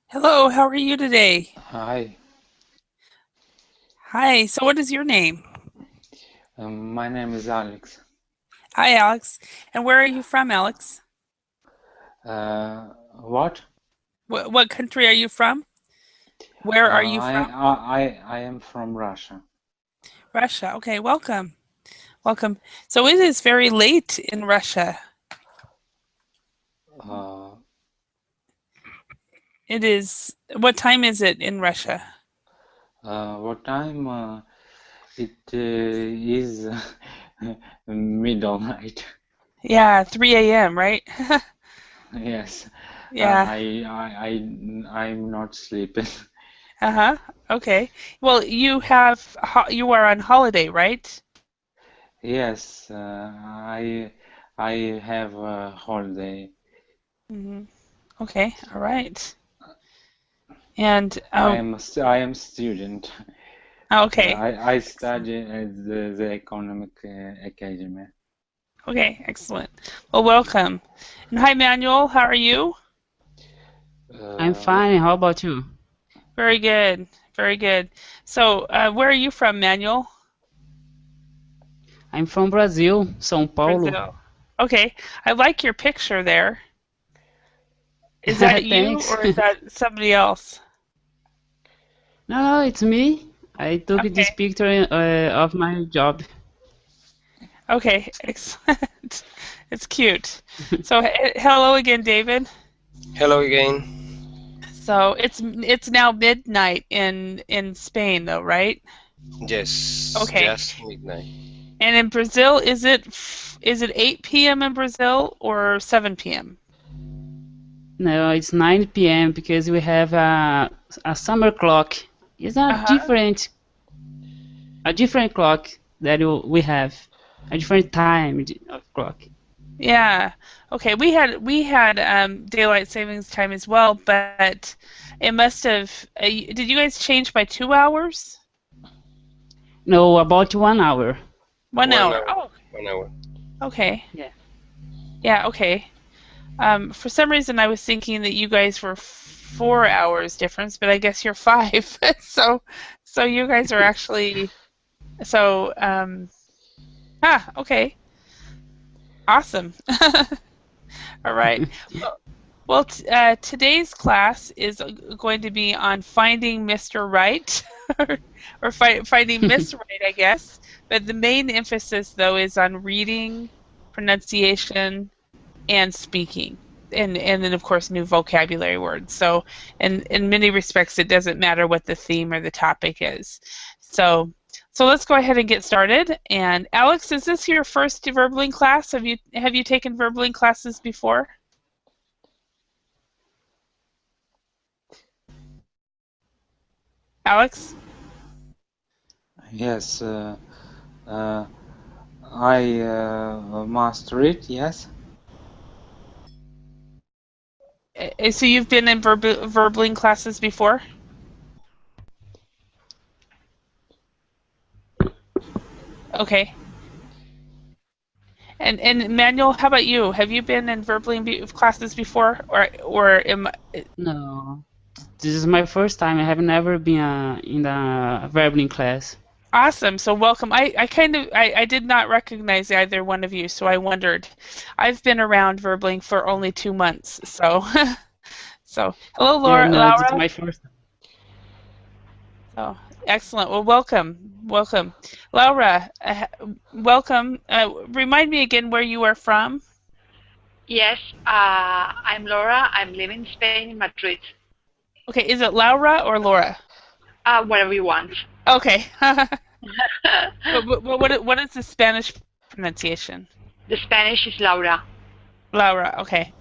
Hello, how are you today? Hi, Hi, so what is your name? my name is Alex. Hi, Alex. And where are you from, Alex? Uh, what? What country are you from? Where are you from? I am from Russia. Russia. Okay, welcome. Welcome. So it is very late in Russia. Uh, It is, what time is it in Russia? what time? It is middle night. Yeah, 3 a.m., right? Yes, Yeah. I'm not sleeping. Uh-huh. Okay. Well, you are on holiday, right? Yes, I have a holiday. Hmm. Okay. All right. And I am student. okay. I Excellent. study at the economic academy. Okay, excellent. Well, welcome. And hi, Manuel. How are you? I'm Uh, fine. How about you? Very good. Very good. So, where are you from, Manuel? I'm from Brazil, São Paulo. Brazil. Okay. I like your picture there. Is that you Thanks. or is that somebody else? No, it's me. I took this Okay. picture of my job. Okay. Excellent. It's cute. So, hello again, David. Hello again. So, it's now midnight in Spain, though, right? Yes, Okay. just midnight. And in Brazil, is it 8 p.m. in Brazil or 7 p.m.? No, it's 9 p.m. because we have a summer clock. It's Uh-huh. a different clock that we have, a different time of clock. Yeah. Okay. We had daylight savings time as well, but it must have. Did you guys change by 2 hours? No, about 1 hour. 1 1 hour. hour. Oh, 1 hour. okay. Yeah. Yeah. Okay. For some reason, I was thinking that you guys were 4 hours difference, but I guess you're five. So you guys are actually so. Okay. Awesome. All right. Well, today's class is going to be on finding Mr. Right, or finding Miss Right, I guess. But the main emphasis, though, is on reading, pronunciation, and speaking, and then of course new vocabulary words. So, in many respects, it doesn't matter what the theme or the topic is. So, so let's go ahead and get started. And Alex, is this your first verbaling class? Have you taken verbaling classes before, Alex? yes, uh, I master it. Yes, So you've been in verbaling classes before? Okay. And Manuel, how about you? Have you been in verbaling classes before, or No, this is my first time. I have never been in a verbing class. awesome? So welcome. I did not recognize either one of you, so I wondered. I've been around verbaling for only 2 months, so so hello, Yeah, no, this is Laura. my first time. Oh, excellent. Well, welcome, Laura. Welcome. Remind me again where you are from. Yes, I'm Laura. I'm living in Spain, in Madrid. Okay, is it Laura or Laura? Whatever you want. Okay. What is the Spanish pronunciation? The Spanish is Laura. Laura. Okay.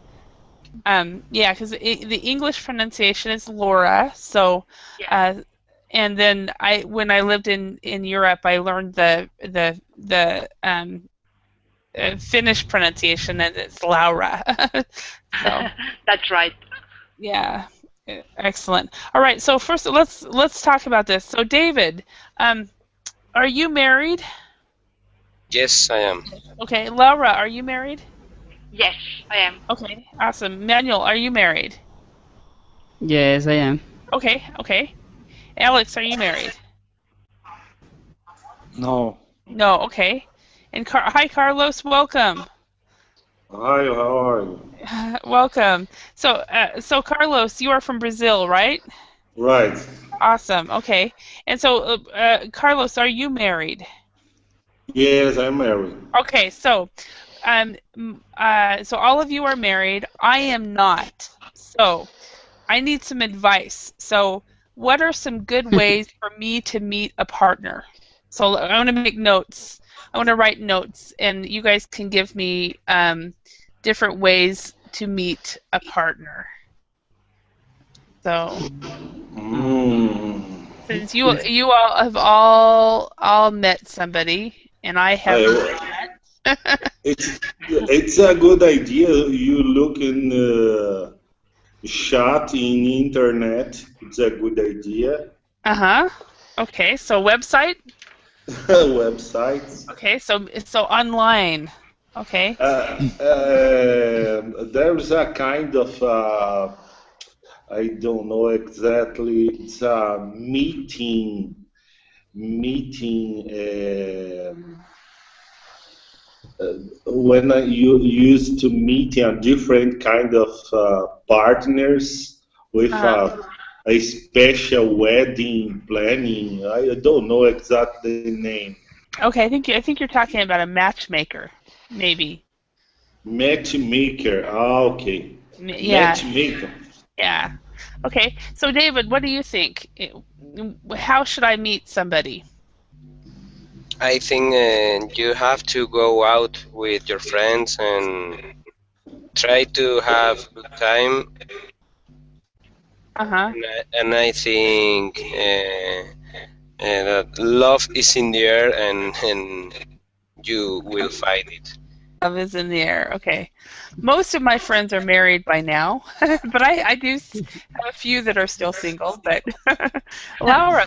Yeah, because the English pronunciation is Laura. So, Yeah. uh, and then when I lived in Europe, I learned the Finnish pronunciation, and it's Laura. So, That's right. yeah, excellent. All right. So first, let's talk about this. So, David, um, are you married? Yes, I am. Okay, Laura, are you married? Yes, I am. Okay, awesome. Manuel, are you married? Yes, I am. Okay, okay. Alex, are you married? No. No, okay. And hi, Carlos, welcome. Hi, how are you? Welcome. So Carlos, you are from Brazil, right? Right. Awesome. Okay. And so, Carlos, are you married? Yes, I'm married. Okay. So, so all of you are married. I am not. So, I need some advice. So, what are some good ways for me to meet a partner? So, I want to make notes. I want to write notes, and you guys can give me different ways to meet a partner. So, since you all have all met somebody, and I have not met. It's a good idea. You look in chat in internet. It's a good idea. Okay, so website. Websites. Okay, so online. Okay. There's a kind of I don't know exactly. It's a meeting. When you used to meet a different kind of partners with a special wedding planning. I don't know exactly the name. Okay, I think you're talking about a matchmaker, maybe. Matchmaker. Okay. Yeah. Matchmaker. Yeah. Okay. So David, what do you think? How should I meet somebody? I think you have to go out with your friends and try to have good time. And I think that love is in the air, and you will find it. Love is in the air. Okay. Most of my friends are married by now, but I do have a few that are still single. But Laura,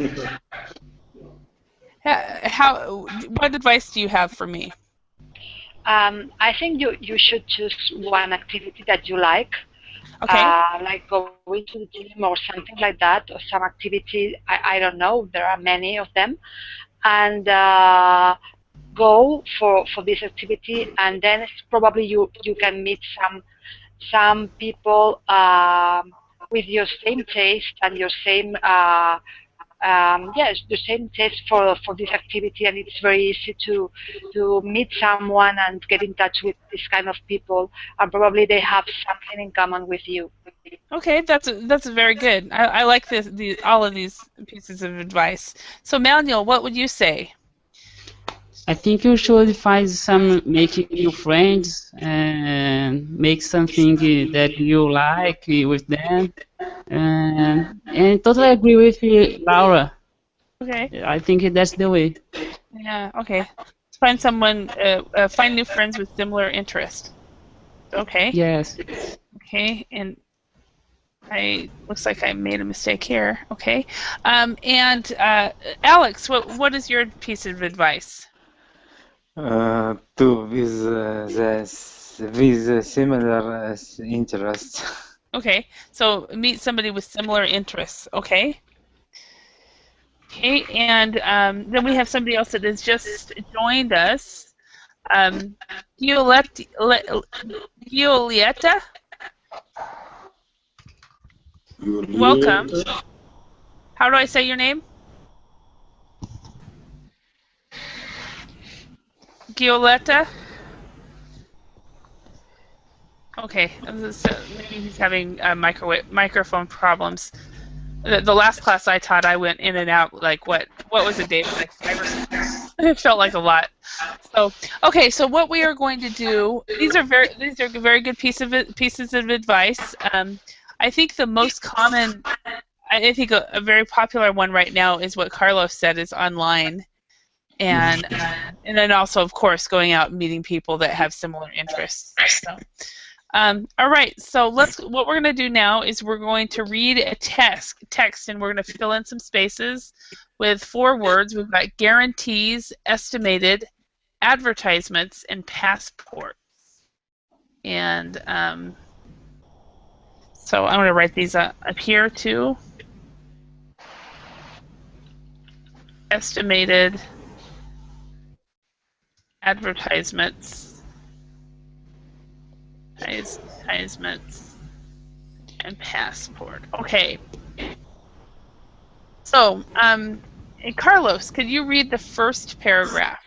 what advice do you have for me? I think you should choose one activity that you like. Okay. Like going to the gym or something like that, or some activity. I don't know. There are many of them, and go for this activity, and then probably you can meet some people with your same taste and your same yes, the same taste for this activity, and it's very easy to meet someone and get in touch with this kind of people, and probably they have something in common with you. Okay, that's very good. I like all of these pieces of advice. So Manuel, what would you say? I think you should find making new friends and make something that you like with them. And totally agree with Laura. Okay. I think that's the way. Yeah. Okay. Find someone. Find new friends with similar interest. Okay. Yes. Okay. And looks like I made a mistake here. Okay. And Alex, what is your piece of advice? With similar interests. Okay, so meet somebody with similar interests. Okay. Okay, and then we have somebody else that has just joined us. Giulietta. Welcome. How do I say your name? Giulietta? Okay, so maybe he's having microphone problems. The last class I taught, I went in and out like what was it, David? Like 5 or 6. It felt like a lot. So okay, so what we are going to do, these are very good pieces of advice. I think the most common, I think a very popular one right now is what Carlos said, is online, and then also of course going out and meeting people that have similar interests. So. All right, so what we're going to do now is we're going to read a text, and we're going to fill in some spaces with 4 words. We've got guarantees, estimated, advertisements, and passports. And So I'm going to write these up here too. Estimated advertisements, and passport. Okay. So, Carlos, could you read the first paragraph?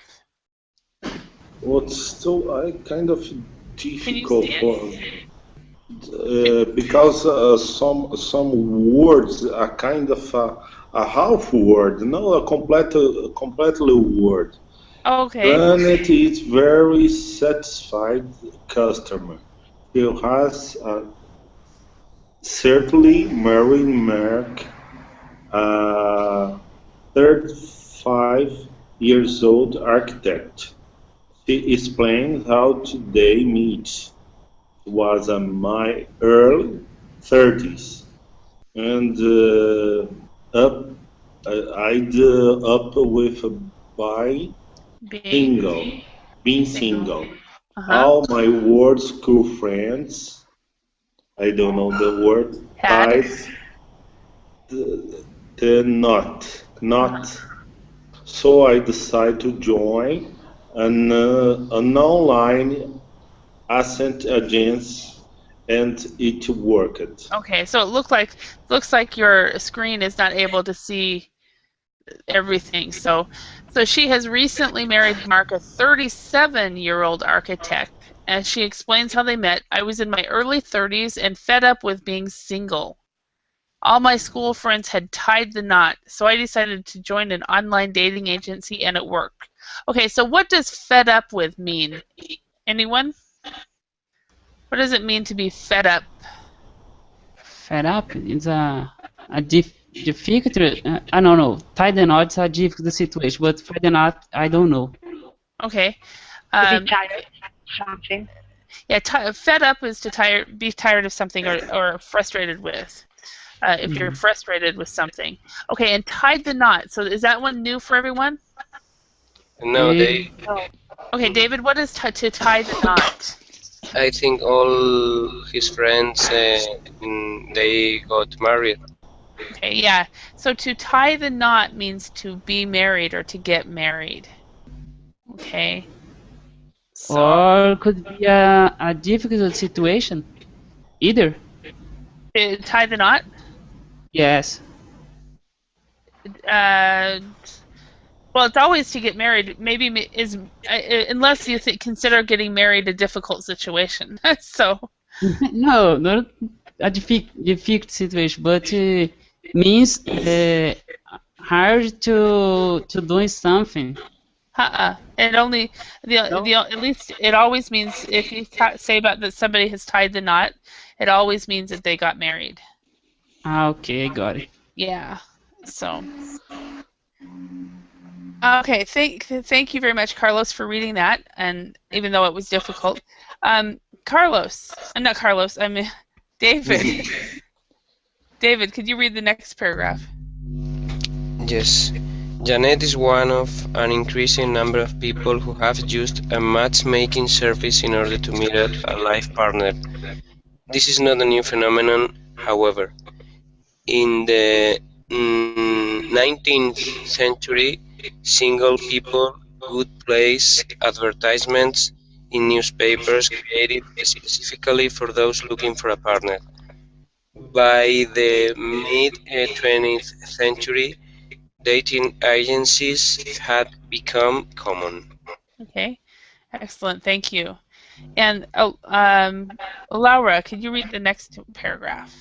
What's still kind of difficult see for because some words are kind of a half word, no, a completely word. Okay. Planet is very satisfied customer. He has a certainly married Mark, 35 years old architect. She explained how they meet. It was in my early 30s, and I'd up with being single. All my world school friends, I don't know the word, tied the knot. So I decided to join an online accent agency, and it worked. Okay, so it looks like your screen is not able to see everything. So she has recently married Mark, a 37-year-old architect, and she explains how they met. I was in my early 30s and fed up with being single. All my school friends had tied the knot, so I decided to join an online dating agency, and it worked. Okay, so what does fed up with mean? Anyone? What does it mean to be fed up? Fed up is a difficult. I don't know. Tie the knot is a difficult situation, but fed the knot, I don't know. Okay. To be tired of something. Yeah, fed up is to be tired of something or frustrated with. If you're frustrated with something. Okay, and tied the knot. So is that one new for everyone? No, they. Okay, David, what is to tie the knot? I think all his friends they got married. Okay, yeah. So to tie the knot means to be married or to get married. Okay. So, or could be a difficult situation. Either. Tie the knot? Yes. Well, it's always to get married. Maybe unless you consider getting married a difficult situation. So. No, not a difficult situation, but means hard to doing something. It only at least it always means if you say about that somebody has tied the knot, it always means that they got married. Okay, got it. Yeah. So. Okay. Thank you very much, Carlos, for reading that, and even though it was difficult, Carlos. Not Carlos. I mean, David. David, could you read the next paragraph? Yes. Janet is one of an increasing number of people who have used a matchmaking service in order to meet a life partner. This is not a new phenomenon, however. In the 19th century, single people would place advertisements in newspapers created specifically for those looking for a partner. By the mid-20th century, dating agencies had become common. Okay, excellent. Thank you. And Laura, could you read the next paragraph?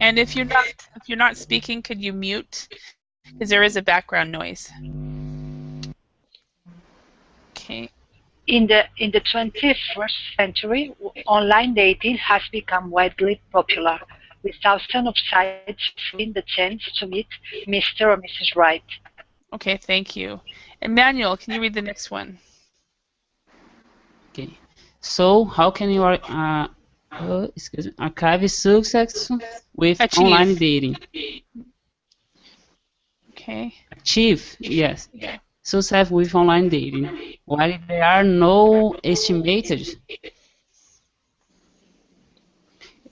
And if you're not speaking, could you mute? Because there is a background noise. Okay. In the 21st century, online dating has become widely popular, with thousands of sites offering the chance to meet Mr. or Mrs. Right. Okay, thank you. Emmanuel, can you read the next one? Okay. So, how can you archive success with online dating? Okay. Achieve, yes. Yeah. Success with online dating, while there are no estimated.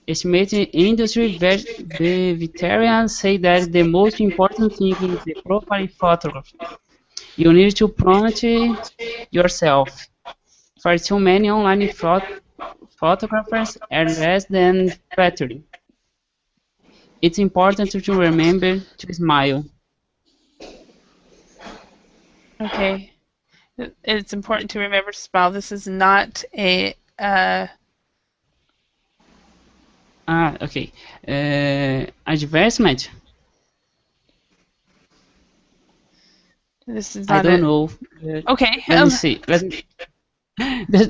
estimating industry veterans say that the most important thing is the proper photography. You need to prompt yourself. For too many online photographers are less than flattering. It's important to remember to smile. Okay. It's important to remember to smile. This is not a Okay. Advertisement? this is I not don't a know. okay. Let me see.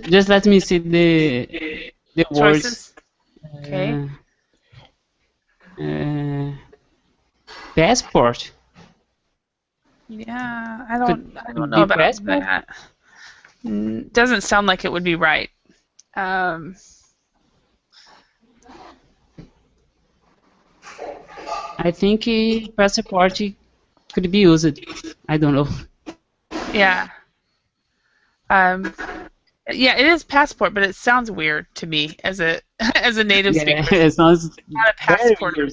Just let me see the words. Choices. Okay. Passport. Yeah, I don't know be about passport? that. Doesn't sound like it would be right. I think passport could be used. I don't know. Yeah. Yeah, it is passport, but it sounds weird to me as a as a native speaker. It sounds Not a very passport. weird.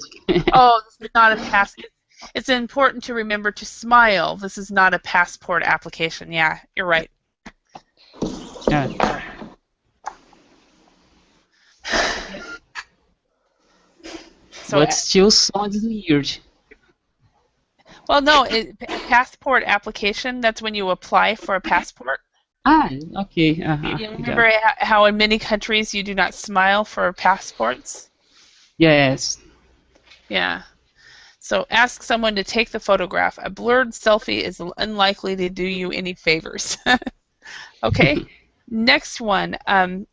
Oh, this is not a pass. It's important to remember to smile. This is not a passport application. Yeah, you're right. Yeah. So, but still sounds weird. well, no, passport application, that's when you apply for a passport. Okay. You remember how in many countries you do not smile for passports? Yes. Yeah. So ask someone to take the photograph. A blurred selfie is unlikely to do you any favors. Okay. Next one.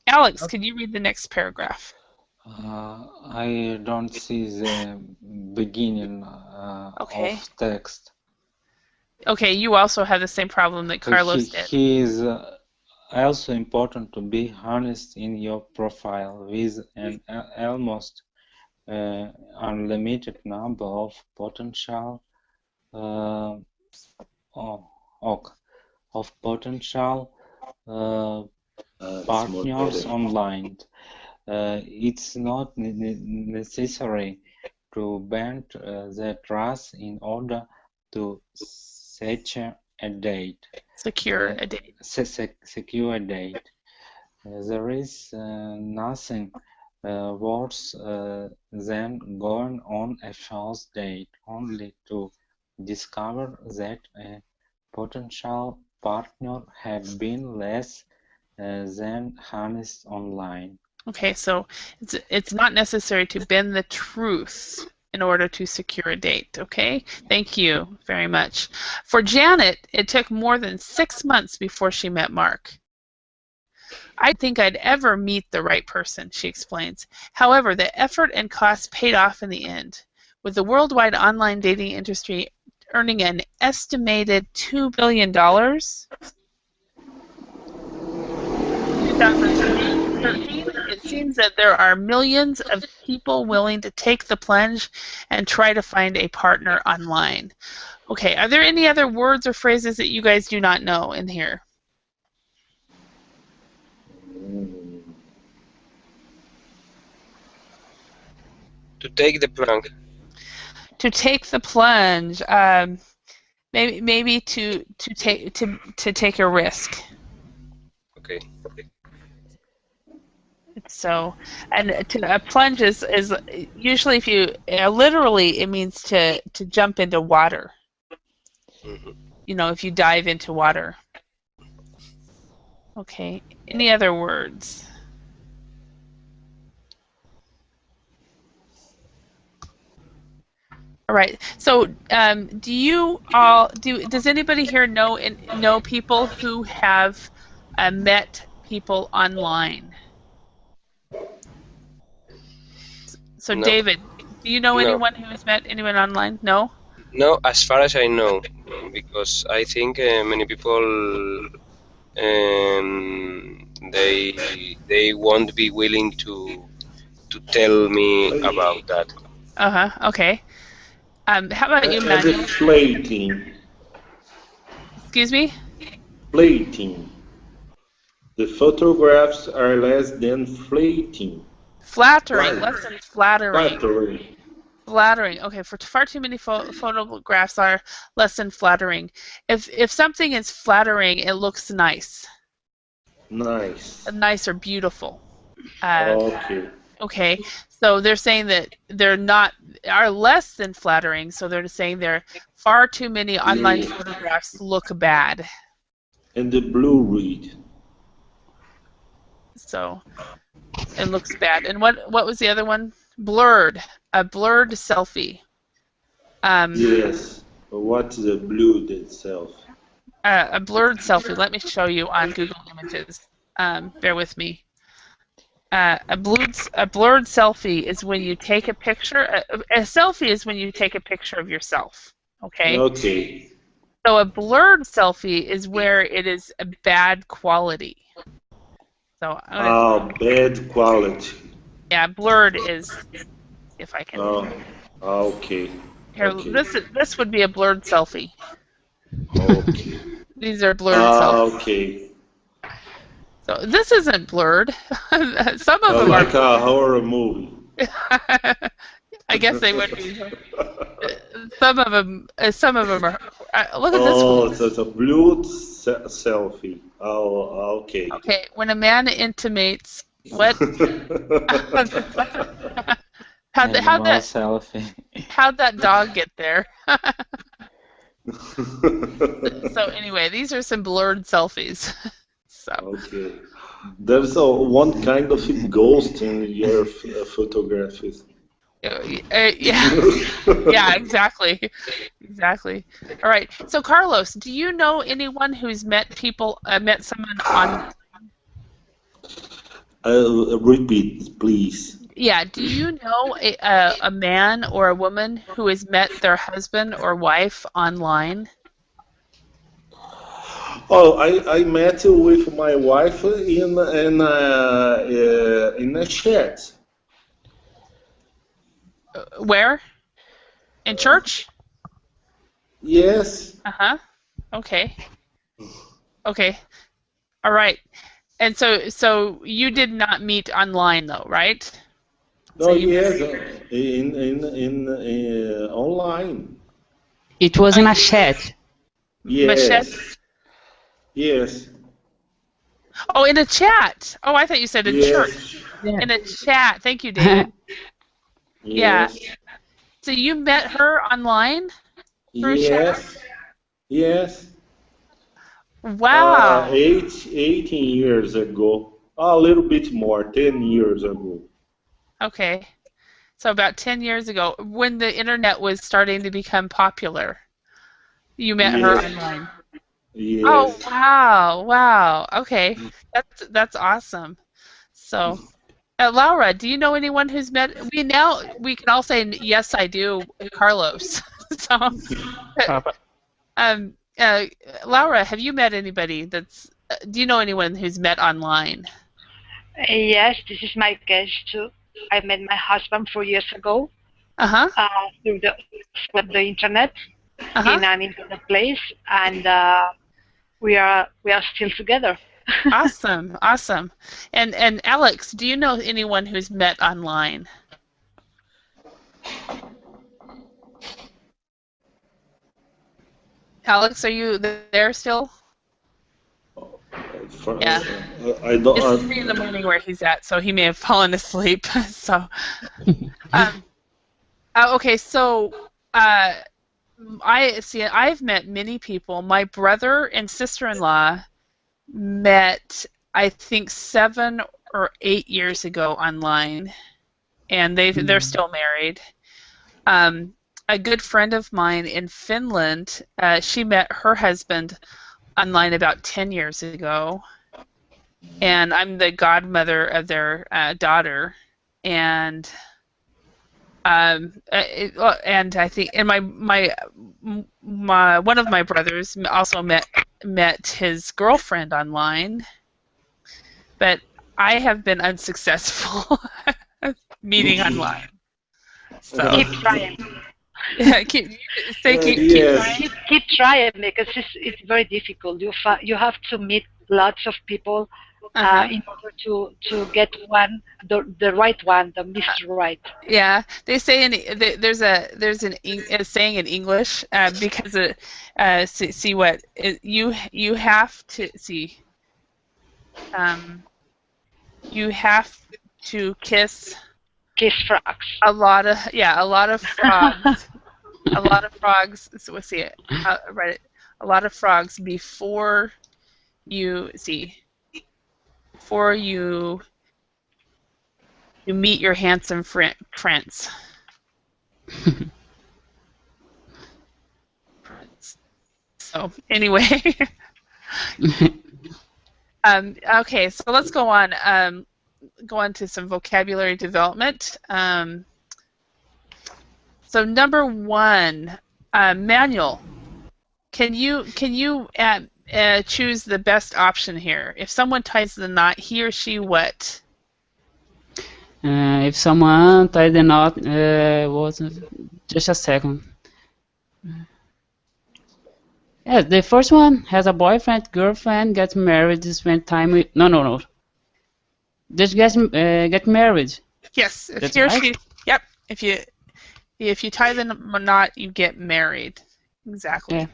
Alex, could you read the next paragraph? I don't see the beginning Okay. of text. Okay, you also have the same problem that Carlos did. He is also important to be honest in your profile with an almost unlimited number of potential partners online. It's not necessary to bend the trust in order to secure a date. Secure a date. Secure a date. There is nothing worse than going on a false date only to discover that a potential partner have been less than honest online. Okay, so it's not necessary to bend the truth in order to secure a date, okay? Thank you very much. For Janet, it took more than 6 months before she met Mark. I didn't think I'd ever meet the right person, she explains. However, the effort and cost paid off in the end. With the worldwide online dating industry earning an estimated $2 billion, 2013, it seems that there are millions of people willing to take the plunge and try to find a partner online. Okay, are there any other words or phrases that you guys do not know in here? To take the plunge. To take the plunge, maybe to take a risk. Okay. So, and a plunge is usually, if you literally, it means to jump into water. Mm-hmm. You know, if you dive into water. Okay. Any other words? All right. So, does anybody here know people who have met people online? So, No. David, do you know No. anyone who has met anyone online? No? No, as far as I know, because I think many people they won't be willing to tell me about that. Okay. How about you, And Manuel? the flating. Excuse me? Flating. The photographs are less than flating. Flattering. Less than flattering. Flattering. Flattering. Okay, for far too many photographs are less than flattering. If something is flattering, it looks nice. Nice. Nice or beautiful. Okay. Okay, so they're saying that are less than flattering, so they're saying they're far too many online photographs look bad. And the blue read. So it looks bad. And what was the other one? Blurred. A blurred selfie. Yes. What's the blue itself? A blurred selfie. Let me show you on Google Images. Bear with me. A blurred selfie is when you take a picture. A selfie is when you take a picture of yourself. Okay. Okay. So a blurred selfie is where it is a bad quality. So bad quality. Yeah, blurred is, if I can. Okay. Here, okay. This would be a blurred selfie. Okay. These are blurred selfies. Okay. So this isn't blurred. Some of them like are. a horror movie. I guess they would be. Some of them are. Look at this one. Oh, so it's a blue selfie. Oh, okay. Okay, when a man intimates what? How'd that dog get there? So anyway, these are some blurred selfies. So. Okay. There's one kind of ghost in your photographies. Yeah, yeah, exactly. All right. So Carlos, do you know anyone who's met someone on? Repeat, please. Yeah. Do you know a man or a woman who has met their husband or wife online? Oh, I met with my wife in a chat. Where? In church? Yes. Uh-huh. Okay. Okay. All right. And so you did not meet online though, right? No, so yes, in online. It was in a chat. Yes. Yes. Oh, in a chat. Oh, I thought you said in church. Yeah. In a chat. Thank you, David. Yes. Yeah. So you met her online? Through Yes. chat? Yes. Wow. 18 years ago. A little bit more, 10 years ago. Okay. So about 10 years ago, when the internet was starting to become popular, you met her online. Yes. Oh, wow. Wow. Okay. That's awesome. So, Laura, do you know anyone who's met? We can all say yes, I do, Carlos. So, Laura, have you met anybody that's? Do you know anyone who's met online? Yes, this is my case too. I met my husband 4 years ago. Through the internet in an internet place, and we are still together. Awesome. And Alex, do you know anyone who's met online? Alex, are you there still? Yeah. I don't. It's 3 in the morning where he's at, so he may have fallen asleep. So, okay. So, I've met many people. My brother and sister-in-law met, I think, 7 or 8 years ago online, and they're still married. A good friend of mine in Finland, she met her husband online about 10 years ago, and I'm the godmother of their daughter, and I think, and my one of my brothers also met his girlfriend online, but I have been unsuccessful meeting online. So keep trying. Yeah, keep trying. Keep trying, because it's very difficult. You have to meet lots of people in order to get one, the right one, the Mr. Right. Yeah, they say there's a saying in English because see what you have to see you have to kiss frogs. a lot of frogs. A lot of frogs. So let's see it. Write it. A lot of frogs before you meet your handsome prince. So anyway, okay. So let's go on. Go on to some vocabulary development. So number 1, manual. Can you choose the best option here? If someone ties the knot, he or she what? If someone ties the knot, just a second. Yeah, the first one has a boyfriend, girlfriend, gets married, spend time with. No. Just get married. Yes, if That's he or right. she. Yep. If you tie the knot, you get married. Exactly. Yeah.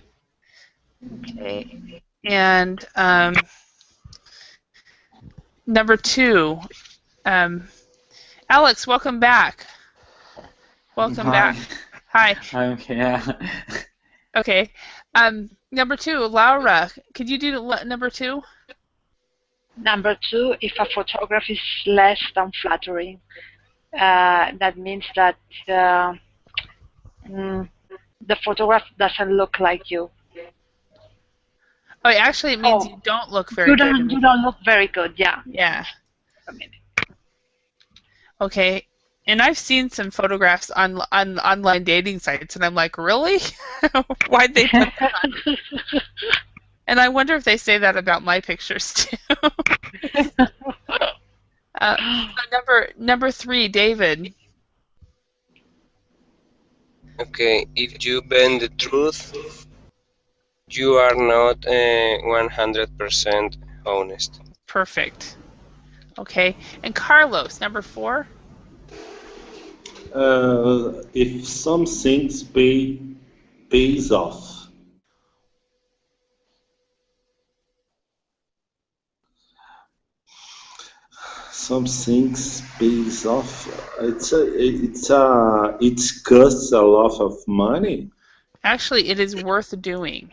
Okay. And number 2, Alex, welcome back. Welcome back. Hi. I'm here. Okay. Number 2, Laura, could you do number 2? Number 2, if a photograph is less than flattering, that means that the photograph doesn't look like you. Oh, actually, it means you don't look very You good. you don't look very good. Yeah. Yeah. Okay. And I've seen some photographs on online dating sites, and I'm like, really? Why'd they put that on? And I wonder if they say that about my pictures too. Number 3, David. Okay, if you bend the truth, you are not 100% honest. Perfect. Okay. And Carlos, number 4. If some things pays off. Some things pays off. It costs a lot of money. Actually, it is worth doing.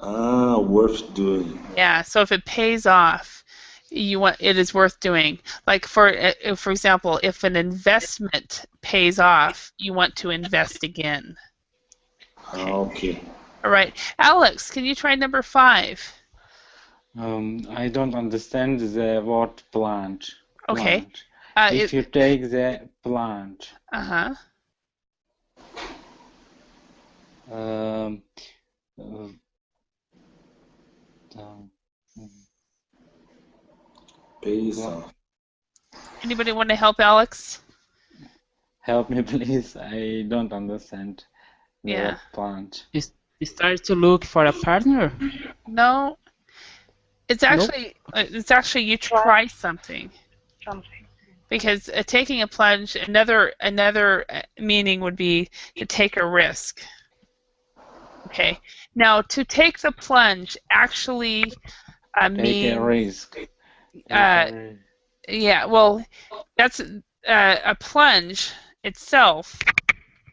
Worth doing. Yeah. So if it pays off, it is worth doing. Like for example, if an investment pays off, you want to invest again. Okay. All right, Alex, can you try number 5? I don't understand the word plunge. Okay. If you take the plunge. Pays off. Anybody want to help Alex? Help me, please. I don't understand the word plunge. You start to look for a partner? No. It's actually you try something. Because taking a plunge, another meaning would be to take a risk. Okay. Now, to take the plunge actually means take a risk. Yeah. Well, that's a plunge itself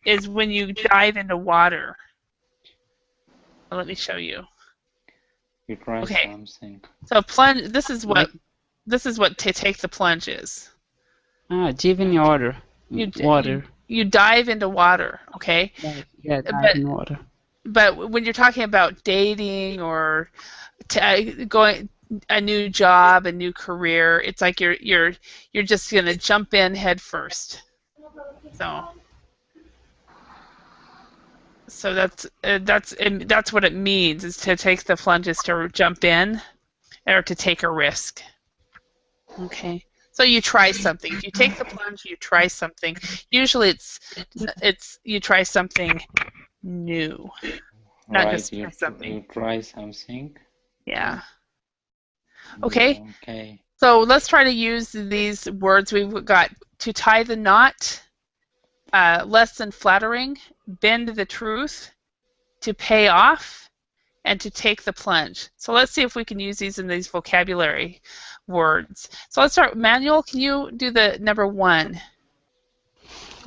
is when you dive into water. Well, let me show you. You try something. So plunge. This is what to take the plunge is. Dive in water. You dive into water. Okay. Yeah, dive in water. But when you're talking about dating or going a new job, a new career, it's like you're just gonna jump in head first. So that's what it means, is to take the plunge, is to jump in or to take a risk. Okay. So you try something. If you take the plunge, you try something. Usually it's you try something new. Not just something. You try something. Yeah. Okay, Okay. so let's try to use these words. We've got to tie the knot, less than flattering, bend the truth, to pay off, and to take the plunge. So let's see if we can use these in these vocabulary words. So let's start. Manuel, can you do the number 1?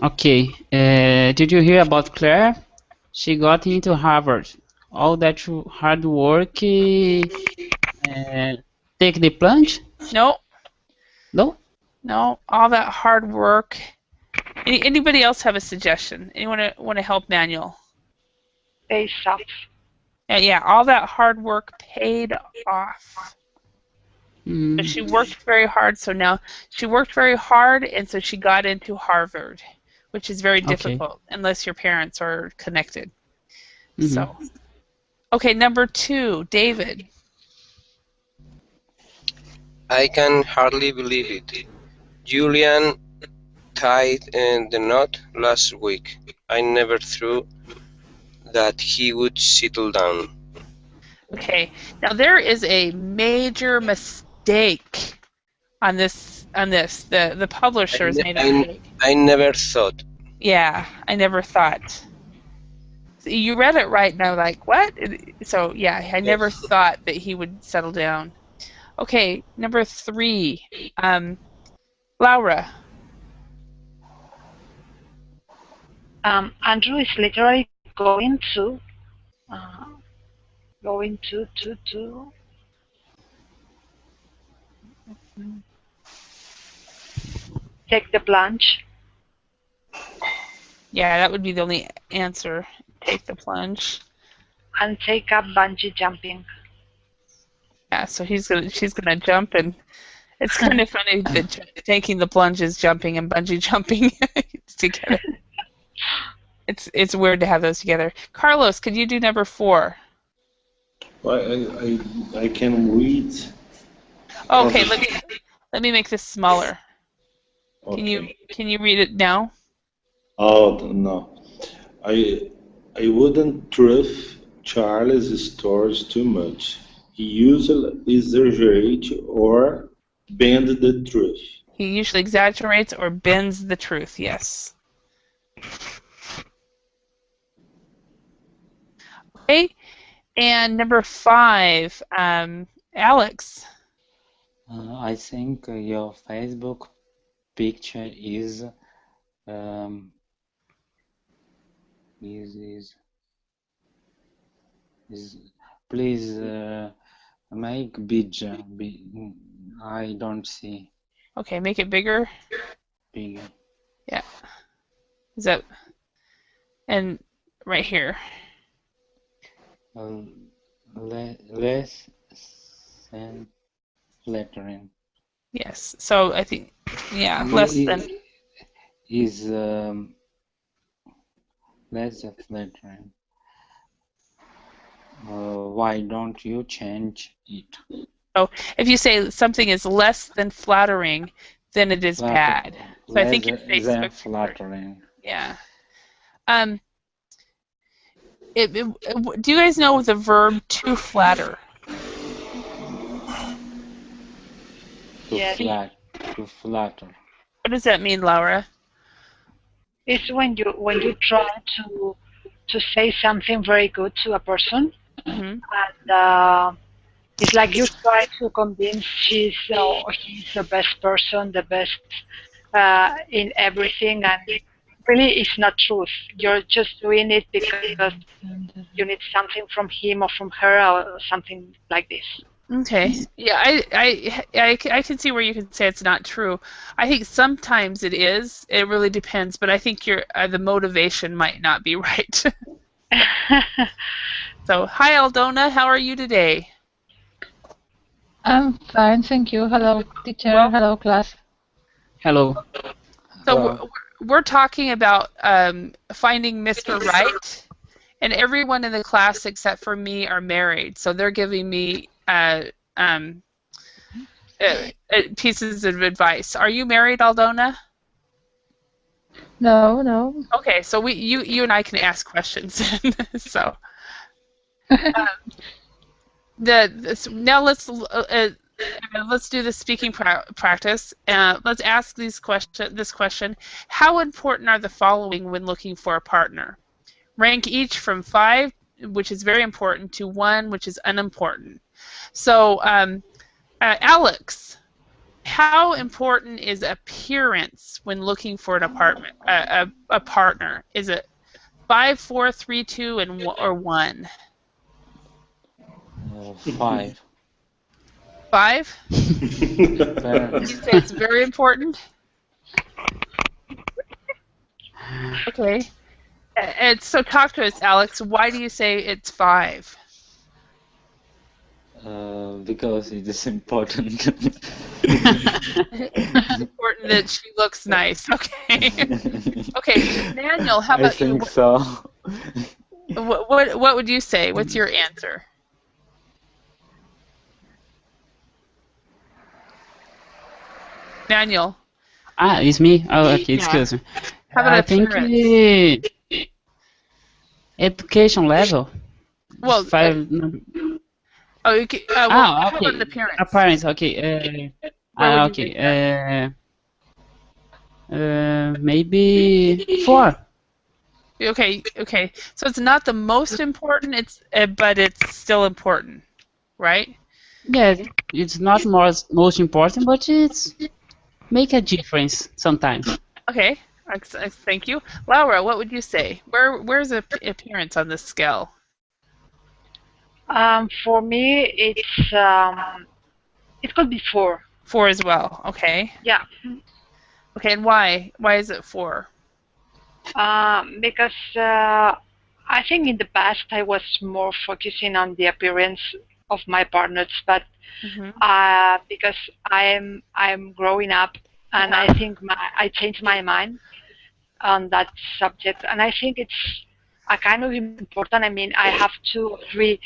Okay. Did you hear about Claire? She got into Harvard. All that hard work. Take the plunge? No, No? no, all that hard work. Anybody else have a suggestion? Anyone want to help Manuel? Pays off. Yeah, all that hard work paid off. Mm. But she worked very hard, so now she worked very hard, and so she got into Harvard, which is very difficult unless your parents are connected. Mhm. So, okay, number 2, David. I can hardly believe it. Julian tied the knot last week. I never thought that he would settle down. Okay, now there is a major mistake on this. The publishers made a mistake. I never thought. Yeah, I never thought. So you read it right, and I'm like, what? So yeah, I never thought that he would settle down. Okay, number 3, Laura. Andrew is literally going to take the plunge. Yeah, that would be the only answer. Take the plunge. And take up bungee jumping. Yeah, so she's gonna jump, and it's kind of funny that taking the plunge is jumping and bungee jumping together. It's weird to have those together. Carlos, could you do number 4? Well, I can read. Okay, let me make this smaller. Okay. Can you read it now? Oh no, I wouldn't trust Charles' stories too much. He usually exaggerates or bend the truth. He usually exaggerates or bends the truth. Yes. Okay, and number 5, Alex. I think your Facebook picture is please make bigger. I don't see Okay, make it bigger. bigger. Yeah. Is that and right here? Less than flattering. Yes. So I think less than. Is less than flattering. Why don't you change it? So if you say something is less than flattering, then it is bad. So I think your Facebook. Flattering. Yeah. Do you guys know the verb to flatter? Yes. To flatter. What does that mean, Laura? It's when you try to say something very good to a person, Mm-hmm. and it's like you try to convince she's or he's the best person, the best in everything, and really it's not truth. You're just doing it because you need something from him or from her or something like this. Okay. Yeah, I can see where you can say it's not true. I think sometimes it is. It really depends, but I think the motivation might not be right. So, hi Aldona, how are you today? I'm fine, thank you. Hello, teacher. Hello, class. Hello. So we're talking about finding Mr. Right, and everyone in the class except for me are married. So they're giving me pieces of advice. Are you married, Aldona? No. Okay, so you and I can ask questions. So now let's let's do the speaking practice. Let's ask this question. How important are the following when looking for a partner? Rank each from 5, which is very important, to 1, which is unimportant. So, Alex, how important is appearance when looking for an a partner? Is it 5, 4, 3, 2, or 1? 5. 5? You say it's very important? Okay. And so talk to us, Alex. Why do you say it's 5? Because it is important. It's important that she looks nice. Okay. Okay, Daniel, how about you? I think so. What would you say? What's your answer? Daniel. It's me. Oh, okay. Excuse me. How about I think education level. Well, 5. Okay. How about the appearance? Appearance. Okay. Okay. Maybe 4. Okay. So it's not the most important. But it's still important, right? Yeah, it's not most important, but it's make a difference sometimes. Okay. Thank you, Laura. What would you say? Where's the appearance on this scale? For me, it could be 4. 4 as well. Okay. Yeah. Okay, and why? Why is it 4? Because I think in the past I was more focusing on the appearance of my partners, but because I'm growing up, and I think I changed my mind on that subject, and I think it's a kind of important. I mean, I have 2 or 3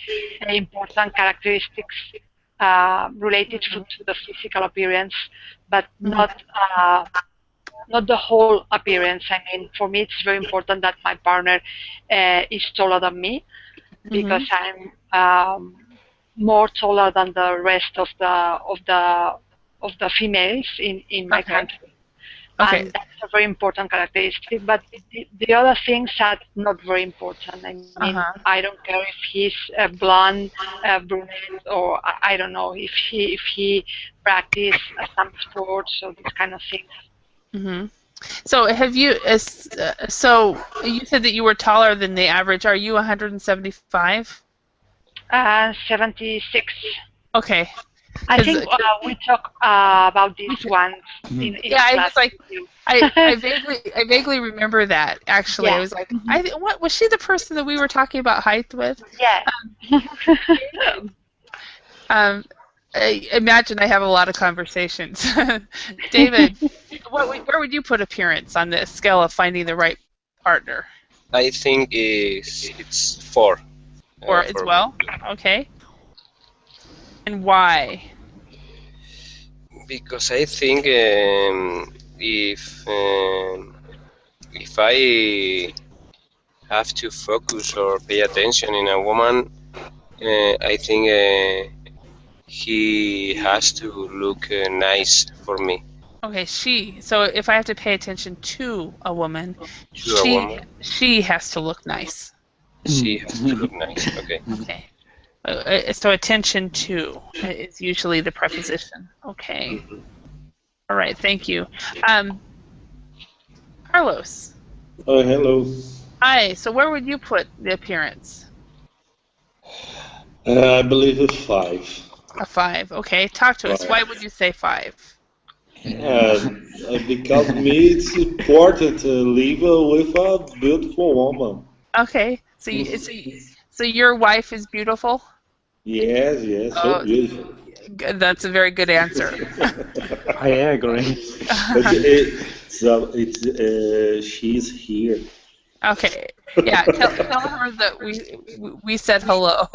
important characteristics related to the physical appearance, but not the whole appearance. I mean, for me, it's very important that my partner is taller than me, because I'm more taller than the rest of the females in my country. Okay. And that's a very important characteristic. But the other things are not very important. I mean, I don't care if he's blonde, brunette, or I don't know if he practices some sports or this kind of things. So have you? So you said that you were taller than the average. Are you 175? 76. Okay. I think we talked about this one in class. I vaguely remember that. Actually, I was like, what was she the person that we were talking about height with? Yeah. I imagine I have a lot of conversations. David, where would you put appearance on the scale of finding the right partner? I think it's 4. 4 as well? Okay. And why? Because I think if I have to focus or pay attention in a woman, I think he has to look nice for me. Okay, so if I have to pay attention to a woman, she has to look nice. She has to look nice. Okay. Okay. So attention to is usually the preposition. Okay. All right. Thank you. Carlos. Oh, hello. Hi. So where would you put the appearance? I believe a 5. A 5. Okay. Talk to us. Why would you say 5? Because to me it's important to live with a beautiful woman. Okay. So your wife is beautiful? Yes, so beautiful. That's a very good answer. I agree. So she's here. Okay. Yeah. Tell her that we said hello.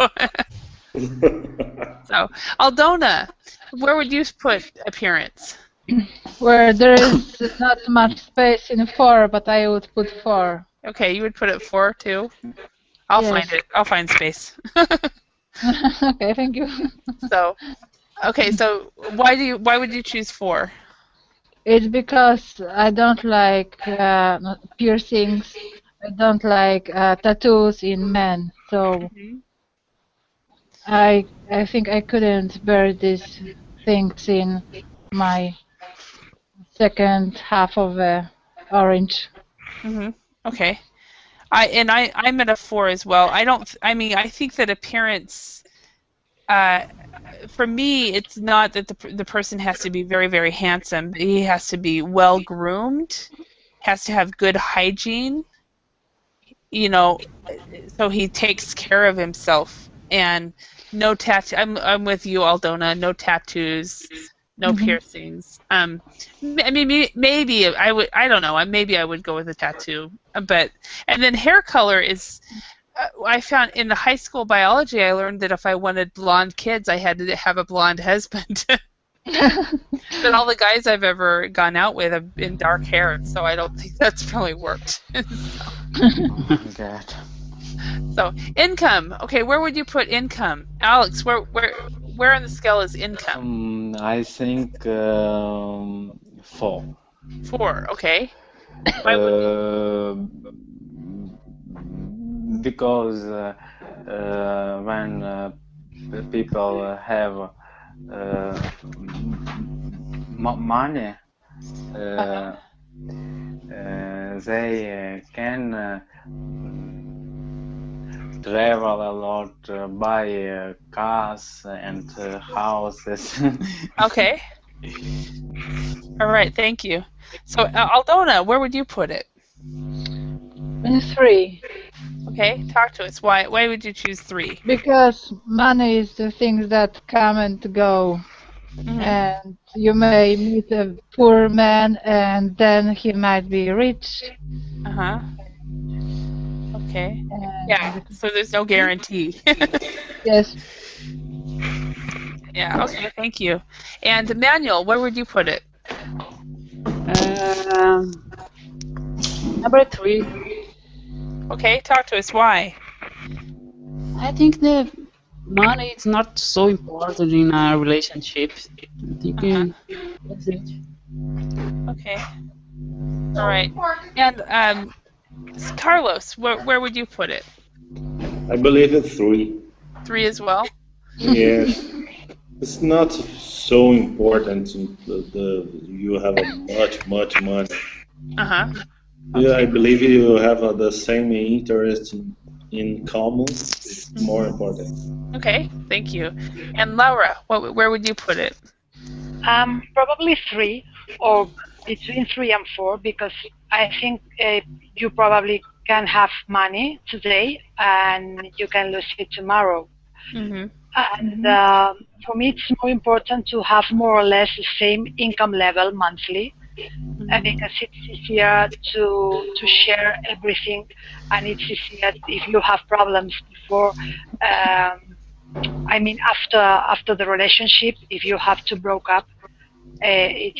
So, Aldona, where would you put appearance? Where there is not much space in 4, but I would put 4. Okay, you would put it 4 too? I'll find it. I'll find space. Okay, thank you. So, Okay, so why would you choose 4? It's because I don't like piercings. I don't like tattoos in men. So I think I couldn't bear these things in my second half of orange. Okay. I'm at a 4 as well. I mean, I think that appearance, for me, it's not that the person has to be very, very handsome. He has to be well groomed, has to have good hygiene, you know, so he takes care of himself, and no tattoo. I'm with you, Aldona. No tattoos, no piercings. I mean, maybe I would. I don't know. Maybe I would go with a tattoo. And then hair color is. I found in the high school biology, I learned that if I wanted blonde kids, I had to have a blonde husband. But all the guys I've ever gone out with have been dark haired, so I don't think that's really worked. God. So income. Okay, where would you put income, Alex? Where on the scale is income? I think 4. 4. Okay. Because when people have money, they can travel a lot, buy cars and houses. Okay. All right, thank you. So Aldona, where would you put it? In 3. Okay, talk to us. Why would you choose 3? Because money is the things that come and go. And you may meet a poor man and then he might be rich. Okay. Yeah, so there's no guarantee. Yes. Yeah, okay, thank you. And Emmanuel, where would you put it? Number 3. Okay, talk to us. Why? I think the money is not so important in a relationship. I think that's it. Okay. All right. And Carlos, where would you put it? I believe it's 3. 3 as well? Yes. It's not so important. You have much money. Yeah, I believe you have the same interest in common. It's more important. Okay, thank you. And Laura, where would you put it? Probably 3, or between 3 and 4, because I think you probably can have money today and you can lose it tomorrow. And for me, it's more important to have more or less the same income level monthly, because it's easier to share everything, and it's easier if you have problems before. I mean, after the relationship, if you have to break up, it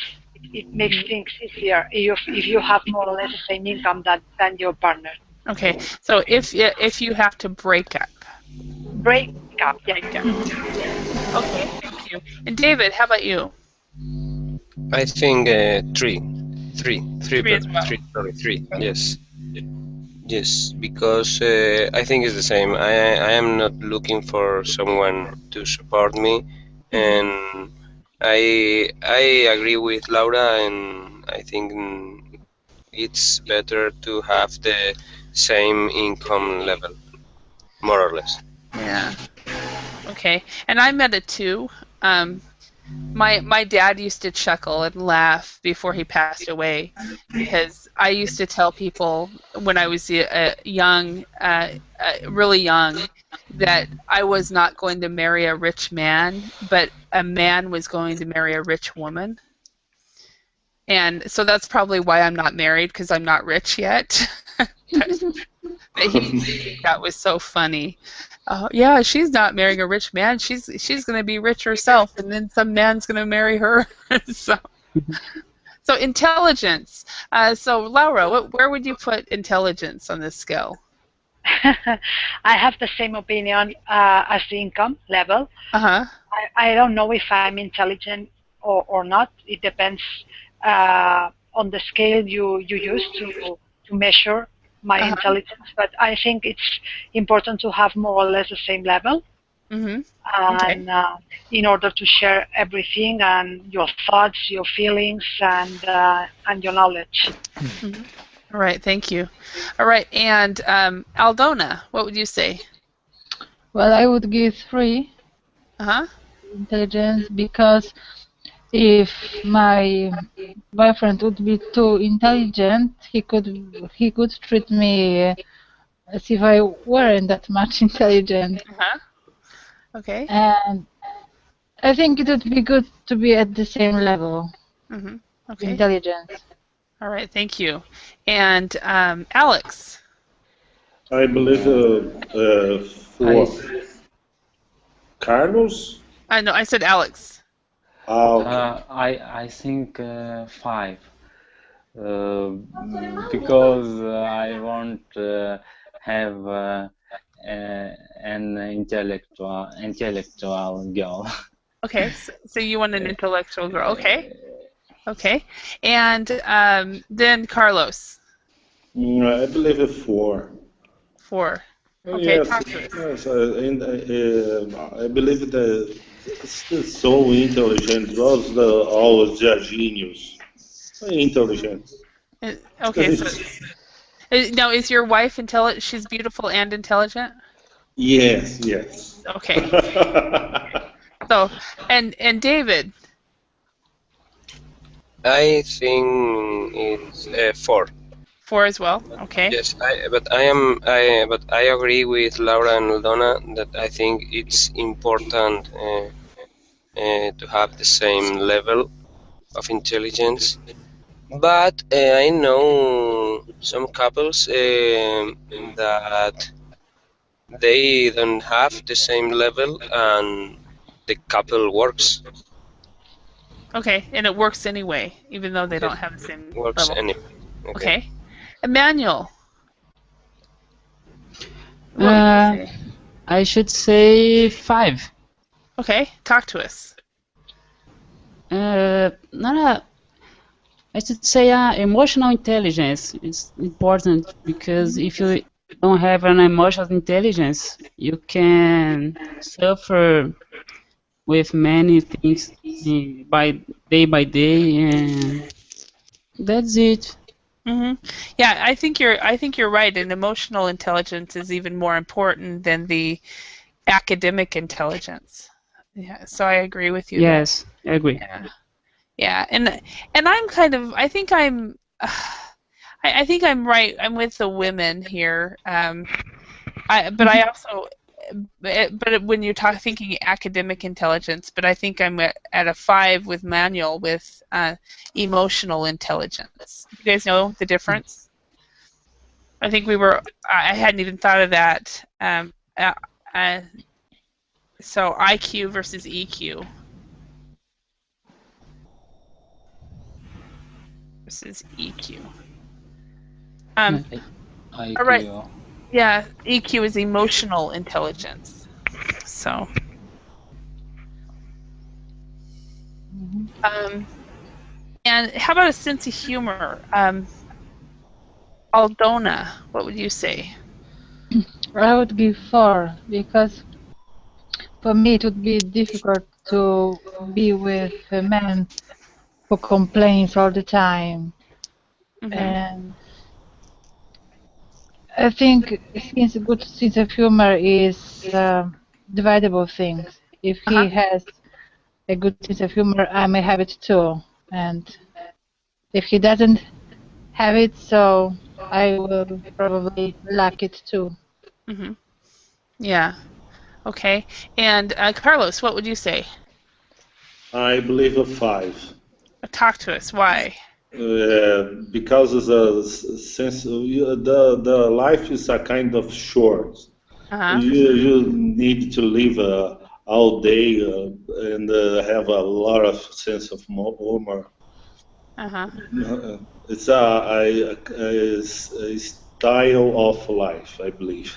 makes things easier if you have more or less the same income than your partner. Okay, so if you have to break up. Break up, yeah. Okay, thank you. And David, how about you? I think 3. 3 as well. 3. Yes, because I think it's the same. I am not looking for someone to support me, and I agree with Laura, and I think it's better to have the same income level, more or less. Yeah. Okay, and I'm at a 2. My dad used to chuckle and laugh before he passed away, because I used to tell people when I was young, really young, that I was not going to marry a rich man, but a man was going to marry a rich woman. And so that's probably why I'm not married, because I'm not rich yet. That was so funny. Yeah, she's not marrying a rich man. She's going to be rich herself, and then some man's going to marry her. So intelligence. So Laura, where would you put intelligence on this scale? I have the same opinion as the income level. Uh-huh. I don't know if I'm intelligent or not. It depends on the scale you use to measure my Uh-huh. intelligence. But I think it's important to have more or less the same level, Mm-hmm. Okay. and in order to share everything and your thoughts, your feelings, and your knowledge. Mm-hmm. All right, thank you. All right, and Aldona, what would you say? Well, I would give 3 Uh-huh. intelligence, because if my boyfriend would be too intelligent, he could treat me as if I weren't that much intelligent. Uh-huh. Okay. And I think it would be good to be at the same level Mm-hmm. of Okay. intelligence. All right, thank you. And Alex. I believe 4. Carlos? No, I said Alex. Okay. I think 5 because I want have an intellectual girl. Okay, so you want an intellectual girl. Okay. Okay. And then Carlos. I believe 4. 4. Okay, Yes, talk to us. yes, and I believe that it's so intelligent, was always a genius. Intelligent. Okay, so now is your wife intelligent? She's beautiful and intelligent? Yes, yes. Okay. So, and David. I think it's 4. 4 as well. Okay. Yes, but I agree with Laura and Aldona that I think it's important to have the same level of intelligence. But I know some couples that they don't have the same level and the couple works. Okay, and it works anyway, even though they don't have the same Works level. anyway. Okay. Emmanuel. What would you say? I should say 5. Okay, talk to us. Not I should say emotional intelligence is important, because if you don't have an emotional intelligence, you can suffer with many things by day, and that's it. Yeah, I think you're right. And emotional intelligence is even more important than the academic intelligence. Yeah, so I agree with you there. Yes, I agree. Yeah, and I'm kind of I think I'm right. I'm with the women here. But I also but when you're thinking academic intelligence, but I think I'm at a 5 with Manuel with emotional intelligence. You guys know the difference? I think I hadn't even thought of that. So IQ versus EQ. Versus EQ. IQ. All right. Yeah, EQ is emotional intelligence. So. And how about a sense of humor? Aldona, what would you say? I would give 4, because for me it would be difficult to be with a man who complains all the time. And I think a good sense of humor is dividable things. If he has a good sense of humor, I may have it too. And if he doesn't have it, so I will probably lack it too. Yeah. Okay. And Carlos, what would you say? I believe a 5. Talk to us. Why? Because of the sense the life is a kind of short. You need to live all day and have a lot of sense of humor. It's style of life, I believe.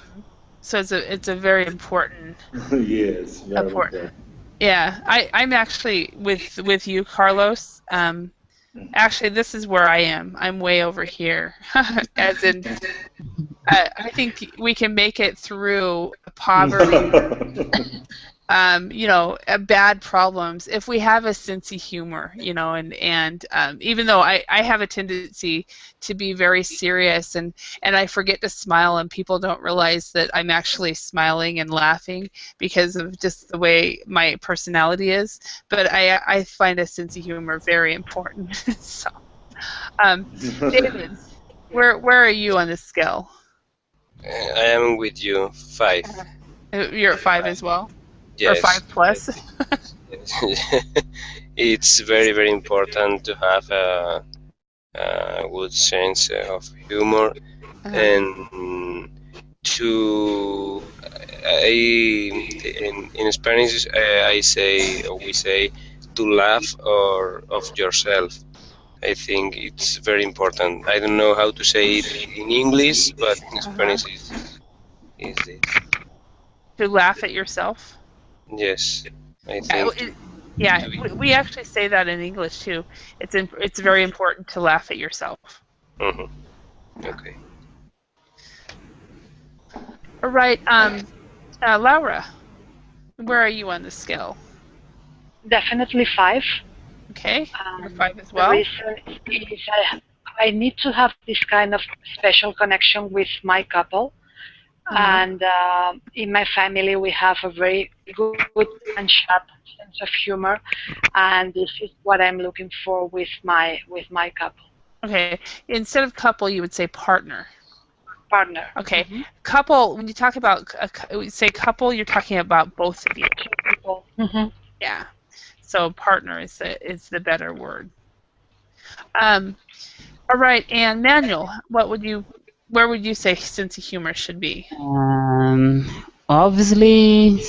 So it's a very important. Yes, very Important. important. Yeah, I'm actually with you, Carlos. Actually, this is where I am. I'm way over here. As in, I think we can make it through poverty, bad problems if we have a sense of humor, and even though I have a tendency to be very serious and I forget to smile and people don't realize that I'm actually smiling and laughing because of just the way my personality is, but I find a sense of humor very important. So, David, where are you on this scale? I am with you, 5. You're at 5 as well? Yes. Or 5 plus? It's very, very important to have a good sense of humor and to in Spanish we say to laugh or of yourself. I think it's very important. I don't know how to say it in English, but in Spanish is it. To laugh at yourself? Yes, I think. We actually say that in English too. It's very important to laugh at yourself. Okay. All right, Laura, where are you on the scale? Definitely 5. Okay, you're 5 as well. The reason is I need to have this kind of special connection with my couple. And in my family, we have a very good and sharp sense of humor, and this is what I'm looking for with my couple. Okay, instead of couple, you would say partner. Partner. Okay, couple. When you talk about say couple, you're talking about both of you. 2 people. Yeah. So partner is the better word. All right, and Manuel, where would you say sense of humor should be? Obviously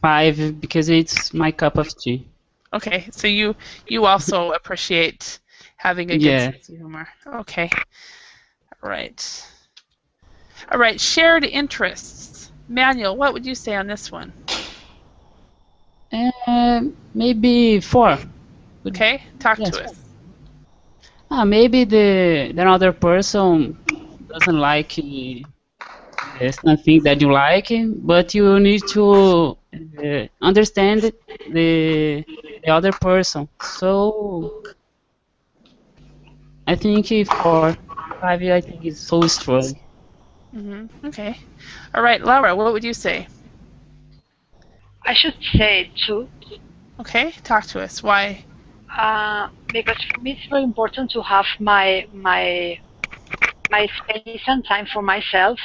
5 because it's my cup of tea. Okay, so you also appreciate having a good sense of humor. Okay. All right, shared interests. Manuel, what would you say on this one? Maybe 4. Okay, talk to us. Maybe the other person doesn't like something that you like, but you need to understand the other person. So I think 4, 5, I think is so strong. Okay. All right, Laura, what would you say? I should say 2. Okay, talk to us. Why? Because for me it's very important to have my space and time for myself,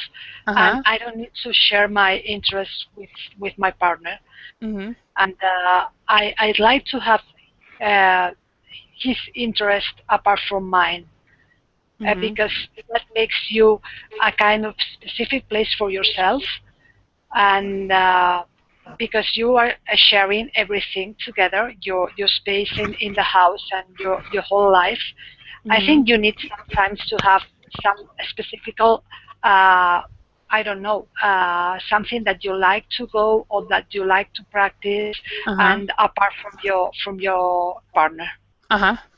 and I don't need to share my interests with my partner. And I'd like to have his interest apart from mine, because that makes you a kind of specific place for yourself, and because you are sharing everything together, your space in the house and your whole life. I think you need sometimes to have some specific, I don't know, something that you like to go or that you like to practice, and apart from your partner.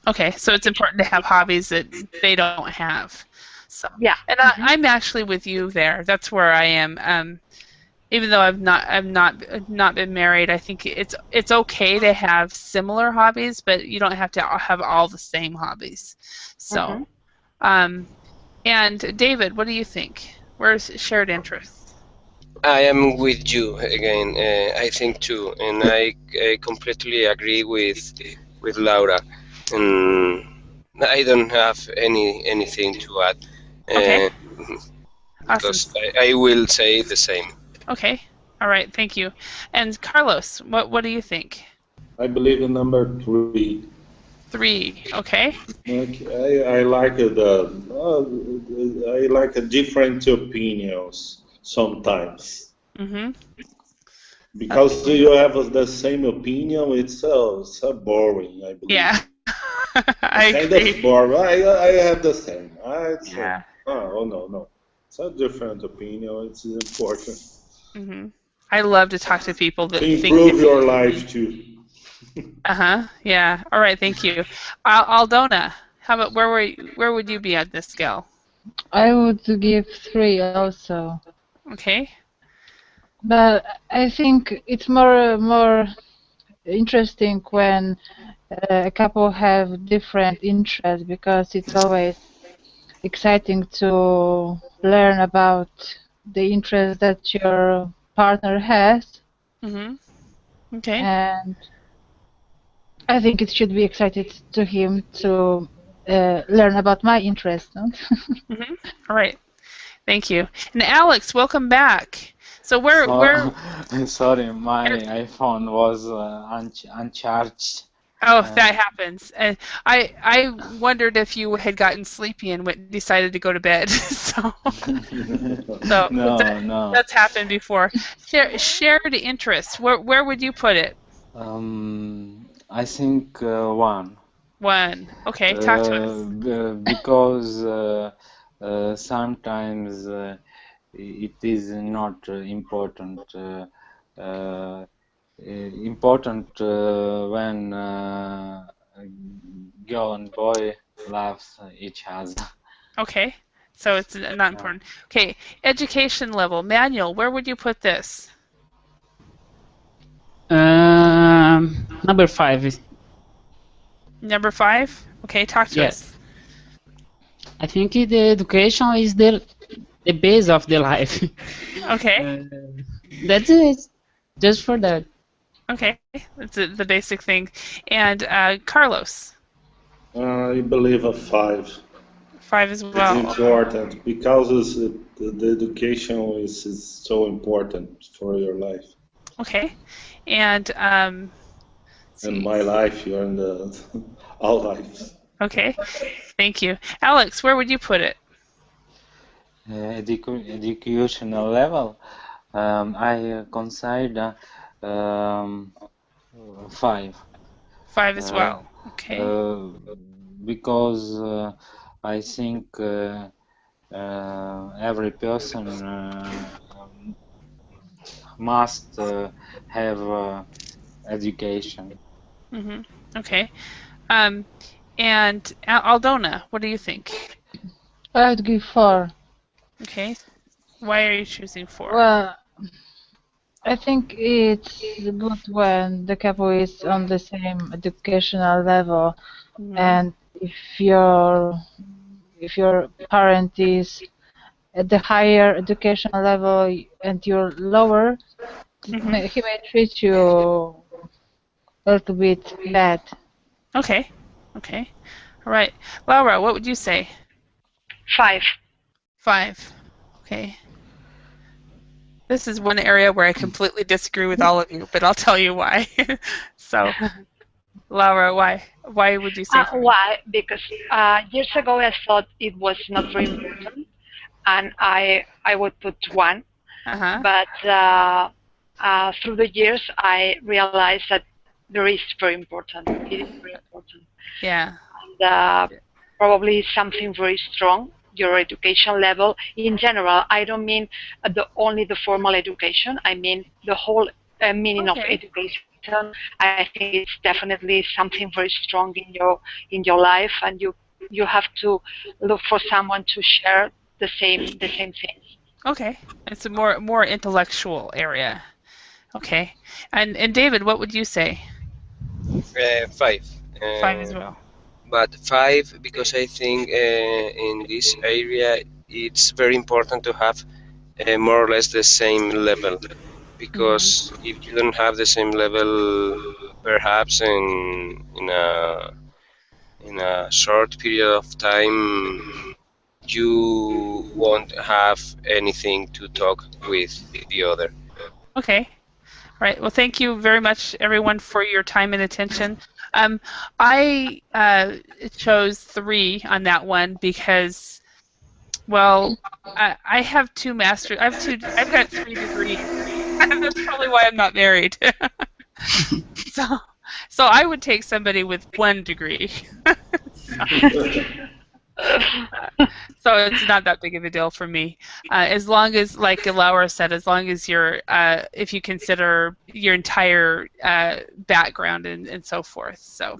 Okay, so it's important to have hobbies that they don't have. So yeah, and I'm actually with you there. That's where I am. Even though I've not been married, I think it's okay to have similar hobbies, but you don't have to have all the same hobbies. So, and David, what do you think? Where's shared interests? I am with you again. I think too, and I completely agree with Laura. And I don't have anything to add. Okay. Because I will say the same. Okay. All right. Thank you. And Carlos, what do you think? I believe in number 3. 3. Okay. I like I like different opinions sometimes. Because you have the same opinion, it's so boring. I believe. Yeah. I agree. Kind of boring. I have the same. Yeah. Oh no. It's a different opinion. It's important Hmm. I love to talk to people that to think improve your differently. life too. Yeah. All right. Thank you. Aldona, how about where would you be on this scale? I would give 3 also. Okay. But I think it's more interesting when a couple have different interests, because it's always exciting to learn about the interest that your partner has, Hmm. Okay. and I think it should be excited to him to learn about my interest. No? Hmm. All right. Thank you. And Alex, welcome back. So where? Sorry, my iPhone was uncharged. Oh, that happens. And I wondered if you had gotten sleepy and decided to go to bed. So No. that's happened before. Shared interest. Where would you put it? I think 1. 1. Okay, talk to us. Because sometimes it is not important. Important when girl and boy love each other. Okay, so it's not important. Okay, education level. Manuel, where would you put this? Number 5. Number 5? Okay, talk to Yes. us. I think the education is the base of the life. Okay. That's it. Just for that. Okay, that's the basic thing. And Carlos? I believe a 5. 5 as well. It's important because the education is so important for your life. Okay, and in my life, you're in all lives. Okay, thank you. Alex, where would you put it? Educational level, I consider 5. 5 as well. Okay. Because I think every person must have education. Mm-hmm. Okay. And Aldona, what do you think? I would give 4. Okay. Why are you choosing 4? Well, I think it's good when the couple is on the same educational level, and if your parent is at the higher educational level and you're lower, he may treat you a little bit bad. Okay. Okay. All right. Laura, what would you say? 5. 5. Okay. This is one area where I completely disagree with all of you, but I'll tell you why. So, Laura, why? Why would you say 5? Why? Because years ago I thought it was not very important, and I would put 1. But through the years I realized that there is very important. It is very important. Yeah. And probably something very strong. Your education level in general. I don't mean only the formal education. I mean the whole meaning of education. I think it's definitely something very strong in your life, and you have to look for someone to share the same things. Okay, it's a more intellectual area. Okay, and David, what would you say? 5. 5 as well. But 5 because I think in this area it's very important to have more or less the same level, because if you don't have the same level, perhaps in a short period of time you won't have anything to talk with the other. Okay. All right. Well, thank you very much, everyone, for your time and attention. I chose 3 on that one because, well, I have 2 masters. I've got 3 degrees. That's probably why I'm not married. So I would take somebody with 1 degree. So it's not that big of a deal for me, as long as, like Laura said, as long as you're, if you consider your entire background and so forth. So,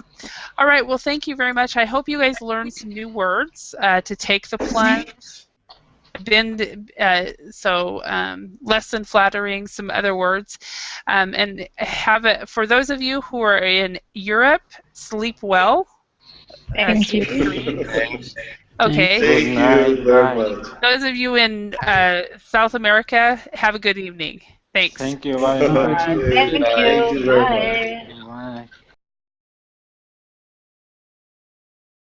all right. Well, thank you very much. I hope you guys learned some new words to take the plunge. Bend, less than flattering, some other words, and have it for those of you who are in Europe. Sleep well. Thank you. Thanks. Okay. Thank you very much. Those of you in South America, have a good evening. Thanks. Thank you very much. Okay, Thank thank you. you very much. Bye.